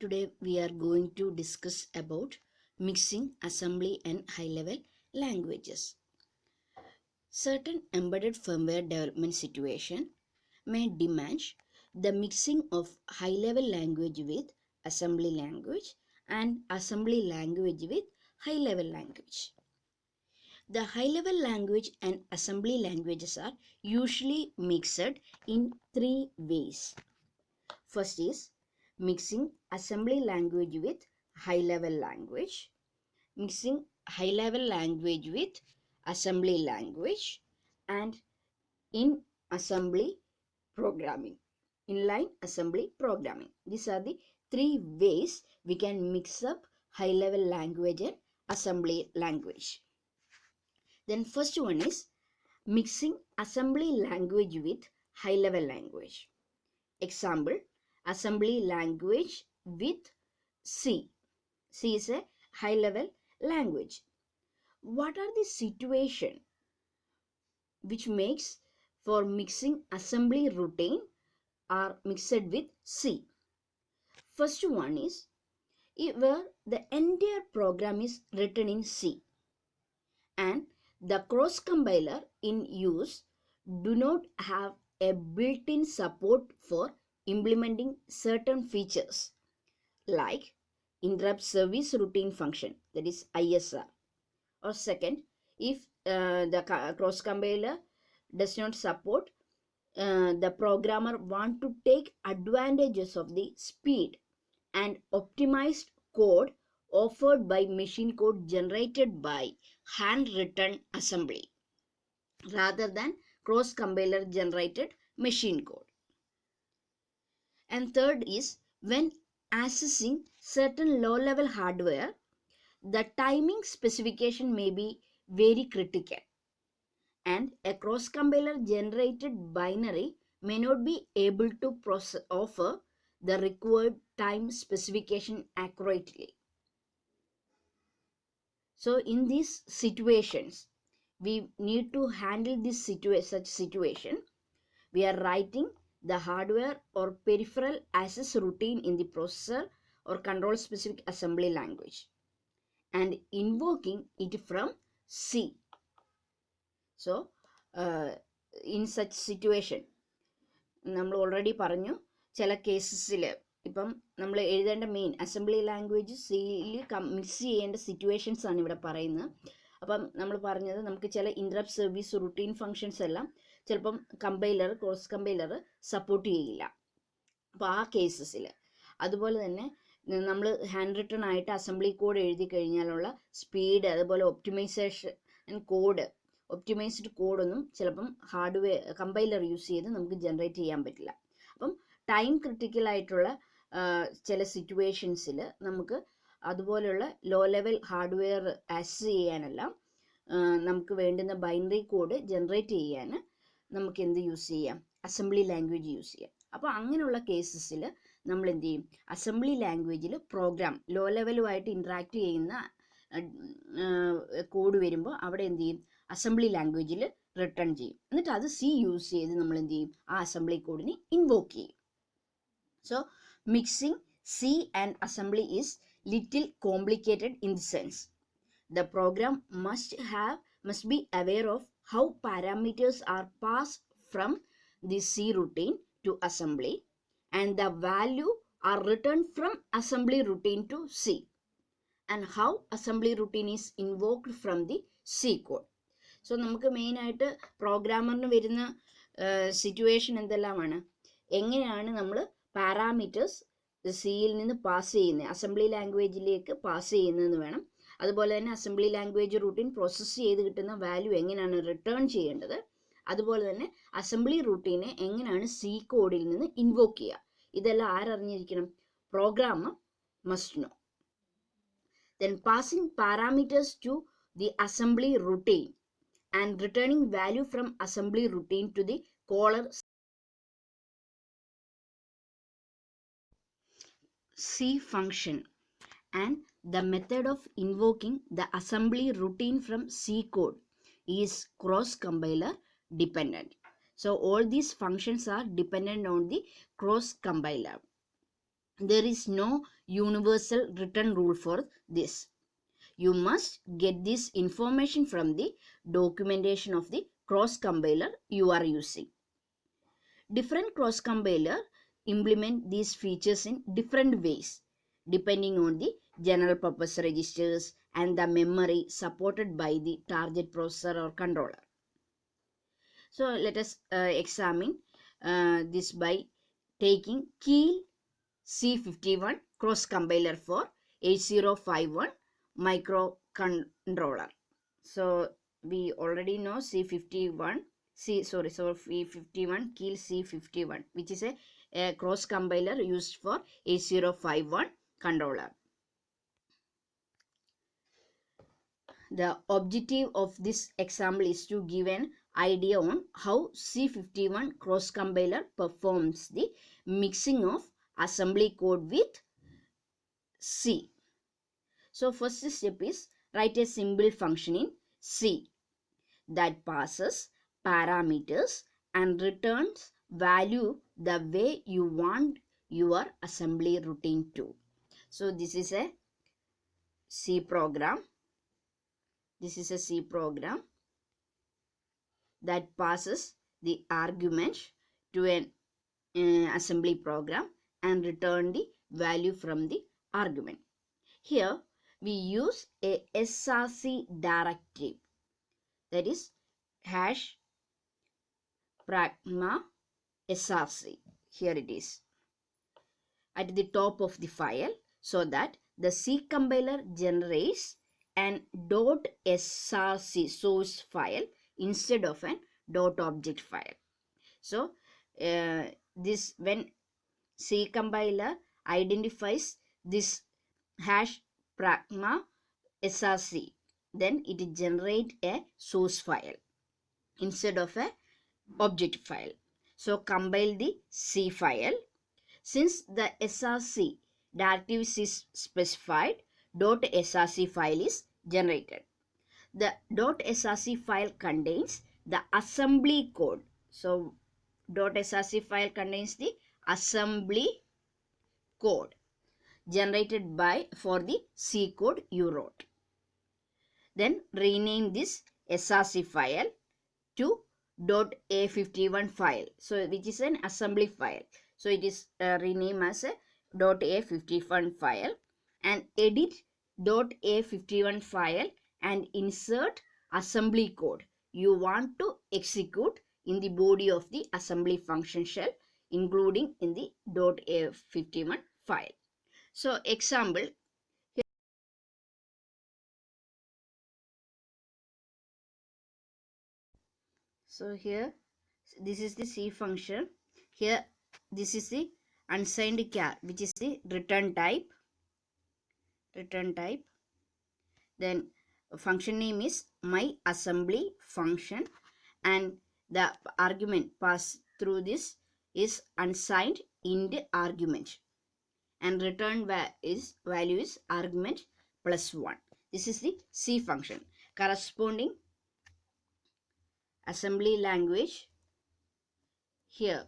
Today we are going to discuss about mixing assembly and high-level languages. Certain embedded firmware development situation may demand the mixing of high-level language with assembly language and assembly language with high-level language. The high-level language and assembly languages are usually mixed in three ways. First is mixing assembly language with high level language, mixing high level language with assembly language, and in assembly programming, inline assembly programming. These are the three ways we can mix up high level language and assembly language. Then first one is mixing assembly language with high level language. Example, assembly language with C. C is a high level language. What are the situation which makes for mixing assembly routine are mixed with C? First one is where the entire program is written in C and the cross compiler in use do not have a built-in support for implementing certain features like interrupt service routine function, that is ISR. Or second, if the cross compiler does not support, the programmer want to take advantages of the speed and optimized code offered by machine code generated by handwritten assembly rather than cross compiler generated machine code. And third is when accessing certain low level hardware, the timing specification may be very critical and a cross compiler generated binary may not be able to offer the required time specification accurately. So in these situations, we need to handle this such situation. We are writing the hardware or peripheral access routine in the processor or control specific assembly language and invoking it from C. So, in such situation, നമ്മൾ already പറഞ്ഞു ചില കേസസിൽ ഇപ്പം നമ്മൾ എഴുതേണ്ട main assembly language സിയിൽ mix ചെയ്യേണ്ട situations ആണ് ഇവിടെ പറയുന്നത്. അപ്പം നമ്മൾ പറഞ്ഞത് നമുക്ക് ചില ഇൻറ്ററപ്റ്റ് സർവീസ് റുട്ടീൻ ഫങ്ഷൻസ് എല്ലാം ചിലപ്പം കമ്പൈലർ ക്രോസ് കമ്പൈലർ സപ്പോർട്ട് ചെയ്യില്ല. അപ്പോൾ ആ കേസസിൽ അതുപോലെ തന്നെ നമ്മൾ ഹാൻഡ് റിട്ടൺ ആയിട്ട് അസംബ്ലി കോഡ് എഴുതി കഴിഞ്ഞാലുള്ള സ്പീഡ് അതുപോലെ ഒപ്റ്റിമൈസേഷൻ കോഡ് ഒപ്റ്റിമൈസ്ഡ് കോഡൊന്നും ചിലപ്പം ഹാർഡ്വെയർ കമ്പൈലർ യൂസ് ചെയ്ത് നമുക്ക് ജനറേറ്റ് ചെയ്യാൻ പറ്റില്ല. അപ്പം ടൈം ക്രിട്ടിക്കൽ ആയിട്ടുള്ള ചില സിറ്റുവേഷൻസിൽ നമുക്ക് അതുപോലെയുള്ള ലോ ലെവൽ ഹാർഡ്വെയർ ആക്സസ് ചെയ്യാനെല്ലാം നമുക്ക് വേണ്ടുന്ന ബൈനറി കോഡ് ജനറേറ്റ് ചെയ്യാൻ നമുക്ക് എന്ത് യൂസ് ചെയ്യാം? അസംബ്ലി ലാംഗ്വേജ് യൂസ് ചെയ്യാം. അപ്പോൾ അങ്ങനെയുള്ള കേസസിൽ നമ്മൾ എന്ത് ചെയ്യും? അസംബ്ലി ലാംഗ്വേജിൽ പ്രോഗ്രാം ലോ ലെവലുമായിട്ട് ഇൻട്രാക്ട് ചെയ്യുന്ന കോഡ് വരുമ്പോൾ അവിടെ എന്ത് ചെയ്യും? അസംബ്ലി ലാംഗ്വേജിൽ റിട്ടേൺ ചെയ്യും. എന്നിട്ട് അത് സി യൂസ് ചെയ്ത് നമ്മൾ എന്ത് ചെയ്യും? ആ അസംബ്ലി കോഡിനെ ഇൻവോക്ക് ചെയ്യും. So mixing C and assembly is little complicated in the sense the program must be aware of how parameters are passed from the C routine to assembly and the value are returned from assembly routine to C and how assembly routine is invoked from the C code. So നമുക്ക് മെയിനായിട്ട് പ്രോഗ്രാമറിന് വരുന്ന situation എന്തെല്ലാമാണ്? എങ്ങനെയാണ് നമ്മൾ parameters സിയിൽ നിന്ന് pass ചെയ്യുന്നത്, assembly ലാംഗ്വേജിലേക്ക് pass ചെയ്യുന്നതെന്ന് വേണം. അതുപോലെ തന്നെ അസംബ്ലി ലാംഗ്വേജ് റൂട്ടീൻ പ്രോസസ്സ് ചെയ്ത് കിട്ടുന്ന വാല്യൂ എങ്ങനെയാണ് റിട്ടേൺ ചെയ്യേണ്ടത്, അതുപോലെ തന്നെ അസംബ്ലി റൂട്ടീനെ എങ്ങനെയാണ് സി കോഡിൽ നിന്ന് ഇൻവോക്ക് ചെയ്യുക, ഇതെല്ലാം ആരറിഞ്ഞിരിക്കണം? Programmer must know. Then passing parameters to the assembly routine and returning value from assembly routine to the caller C function and the method of invoking the assembly routine from C code is cross compiler dependent. So all these functions are dependent on the cross compiler. There is no universal written rule for this. You must get this information from the documentation of the cross compiler you are using. Different cross compiler implement these features in different ways depending on the general purpose registers and the memory supported by the target processor or controller. So let us examine this by taking Keil C51 cross compiler for 8051 microcontroller. So we already know C51 V51 Keil C51, which is a cross compiler used for 8051 controller. The objective of this example is to give an idea on how C51 cross compiler performs the mixing of assembly code with C. So first step is write a simple function in C that passes parameters and returns value the way you want your assembly routine to. So this is a C program. This is a C program that passes the argument to an assembly program and return the value from the argument. Here we use a src directive, that is hash pragma src. Here it is at the top of the file, so that the C compiler generates an .src source file instead of an .object file. So this when C compiler identifies this hash pragma src, then it generates a source file instead of a object file. So compile the C file. Since the src directive is specified, .src file is generated. The .src file contains the assembly code. So .src file contains the assembly code generated for the C code you wrote. Then rename this src file to .a51 file, so which is an assembly file. So it is renamed as a .a51 file, and edit .a51 file and insert assembly code you want to execute in the body of the assembly function shell, including in the .a51 file. So example, so here this is the C function. Here this is the unsigned char, which is the return type. Then function name is my assembly function, and the argument passed through this is unsigned int argument, and return value is argument plus 1. This is the C function. Corresponding assembly language here.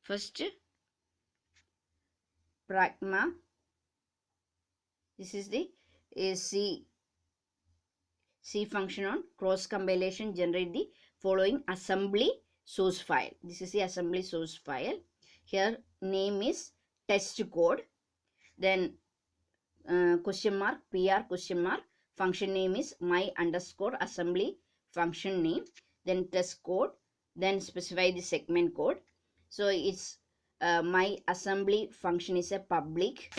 First pragma. This is the C function on cross compilation generate the following assembly source file. This is the assembly source file. Here name is test code. Then question mark PR question mark. Function name is my underscore assembly function name. Then test code. Then specify the segment code. So it's my assembly function is a public.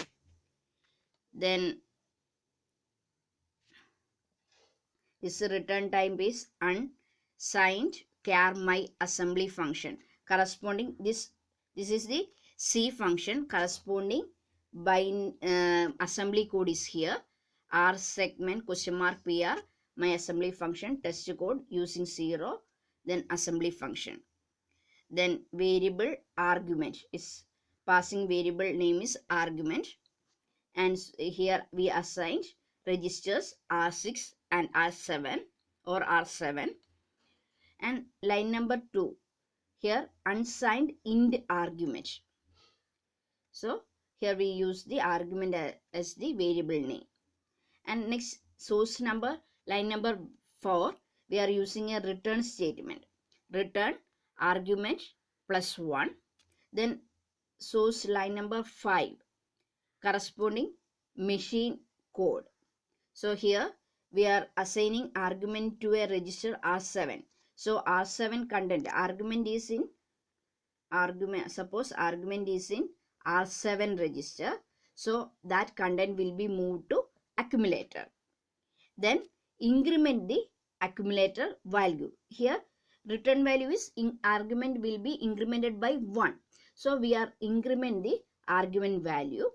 Then this return type is unsigned char my assembly function. Corresponding this is the C function. Corresponding by assembly code is here. R segment question mark PR my assembly function test code using 0. Then assembly function. Then variable argument is passing variable name is argument, and here we assigned registers R6 and R7 or R7. And line number 2, here unsigned int argument. So here we use the argument as the variable name. And next, source number, line number 4, we are using a return statement. Return argument plus 1. Then source line number 5, corresponding machine code. So here we are assigning argument to a register R7. So R7 content, argument is in suppose argument is in R7 register. So that content will be moved to accumulator. Then increment the accumulator value. Here return value is argument will be incremented by 1. So we are increment the argument value.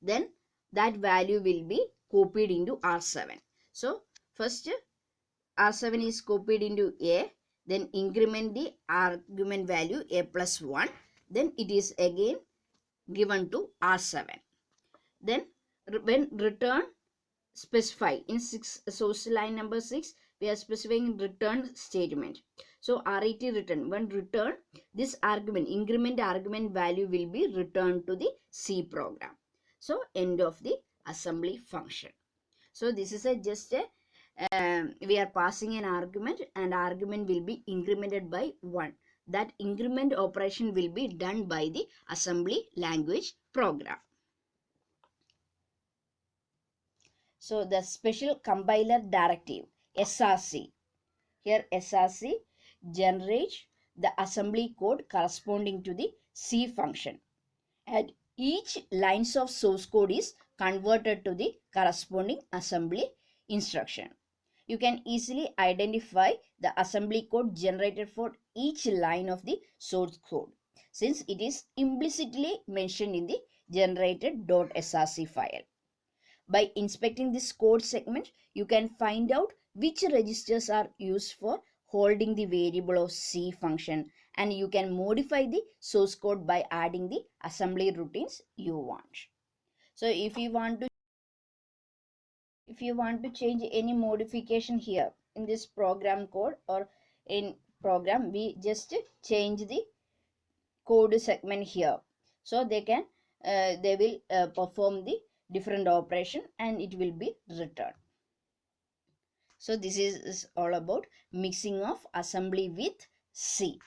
Then that value will be copied into R7. So first R7 is copied into A, then increment the argument value A plus 1, then it is again given to R7. Then when return specify in source line number 6, we are specifying return statement. So RET return, when return, this argument, increment argument value will be returned to the C program. So end of the assembly function. So this is just a we are passing an argument, and argument will be incremented by 1. That increment operation will be done by the assembly language program. So the special compiler directive, SRC. Here SRC generates the assembly code corresponding to the C function. And each lines of source code is converted to the corresponding assembly instruction. You can easily identify the assembly code generated for each line of the source code, since it is implicitly mentioned in the generated.src file. By inspecting this code segment, you can find out which registers are used for holding the variable of C function, and you can modify the source code by adding the assembly routines you want. So if you want to change any modification here in this program code or in program, we just change the code segment here, so they will perform the different operation and it will be returned. So this is all about mixing of assembly with C.